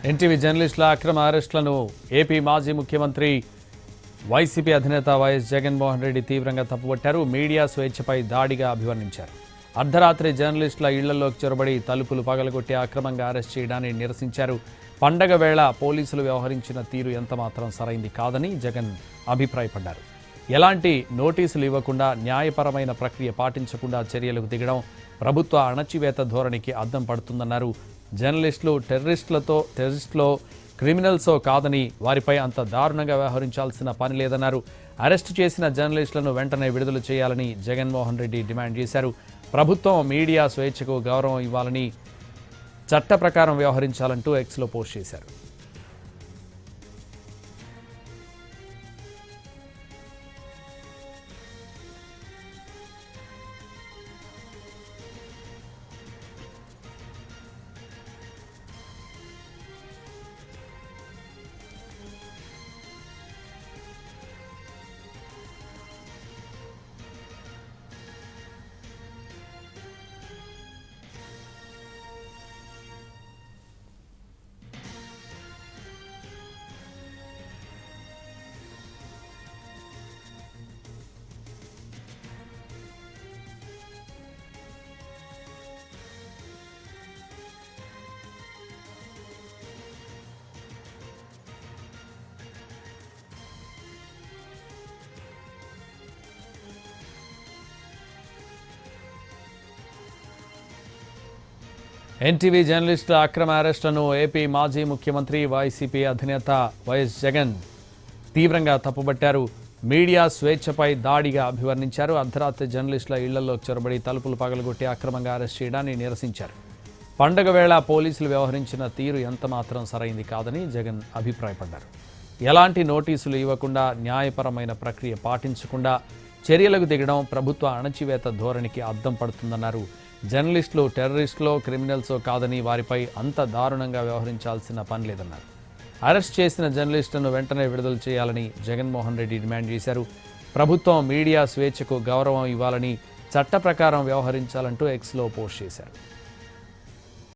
NTV జర్నలిస్టుల అక్రమ అరెస్టులను AP మాజీ ముఖ్యమంత్రి వైసీపీ అధినేత వైఎస్ జగన్మోహన్ రెడ్డి తీవ్రంగా తప్పుపట్టారు. మీడియా స్వేచ్ఛపై దాడిగా అభివర్ణించారు. అర్ధరాత్రి జర్నలిస్టుల ఇళ్లలోకి చొరబడి తలుపులు పగలగొట్టి అక్రమంగా అరెస్ట్ చేయడాన్ని నిరసించారు. పండగ వేళ పోలీసులు వ్యవహరించిన తీరు ఎంతమాత్రం సరైంది కాదని జగన్ అభిప్రాయపడ్డారు. ఎలాంటి నోటీసులు ఇవ్వకుండా న్యాయపరమైన ప్రక్రియ పాటించకుండా చర్యలకు దిగడం ప్రభుత్వ అణచివేత ధోరణికి అద్దం పడుతుందన్నారు. జర్నలిస్టులు టెర్రరిస్టులో క్రిమినల్సో కాదని వారిపై అంత దారుణంగా వ్యవహరించాల్సిన పని లేదన్నారు. అరెస్టు చేసిన జర్నలిస్టులను వెంటనే విడుదల చేయాలని జగన్మోహన్ రెడ్డి డిమాండ్ చేశారు. ప్రభుత్వం మీడియా స్వేచ్ఛకు గౌరవం ఇవ్వాలని, చట్ట ప్రకారం వ్యవహరించాలంటూ ఎక్స్లో పోస్ట్ చేశారు. ఎన్టీవీ జర్నలిస్టుల అక్రమ అరెస్టులను ఏపీ మాజీ ముఖ్యమంత్రి వైసీపీ అధినేత వైఎస్ జగన్ తీవ్రంగా తప్పుపట్టారు. మీడియా స్వేచ్ఛపై దాడిగా అభివర్ణించారు. అర్ధరాత్రి జర్నలిస్టుల ఇళ్లలో చొరబడి తలుపులు పగలగొట్టి అక్రమంగా అరెస్ట్ చేయడాన్ని నిరసించారు. పండగ వేళ పోలీసులు వ్యవహరించిన తీరు ఎంతమాత్రం సరైంది కాదని జగన్ అభిప్రాయపడ్డారు. ఎలాంటి నోటీసులు ఇవ్వకుండా న్యాయపరమైన ప్రక్రియ పాటించకుండా చర్యలకు దిగడం ప్రభుత్వ అణచివేత ధోరణికి అద్దం పడుతుందన్నారు. జర్నలిస్టులు టెర్రరిస్టులో క్రిమినల్సో కాదని వారిపై అంత దారుణంగా వ్యవహరించాల్సిన పని లేదన్నారు. అరెస్ట్ చేసిన జర్నలిస్టులను వెంటనే విడుదల చేయాలని జగన్మోహన్ రెడ్డి డిమాండ్ చేశారు. ప్రభుత్వం మీడియా స్వేచ్ఛకు గౌరవం ఇవ్వాలని, చట్ట ప్రకారం వ్యవహరించాలంటూ ఎక్స్లో పోస్ట్ చేశారు.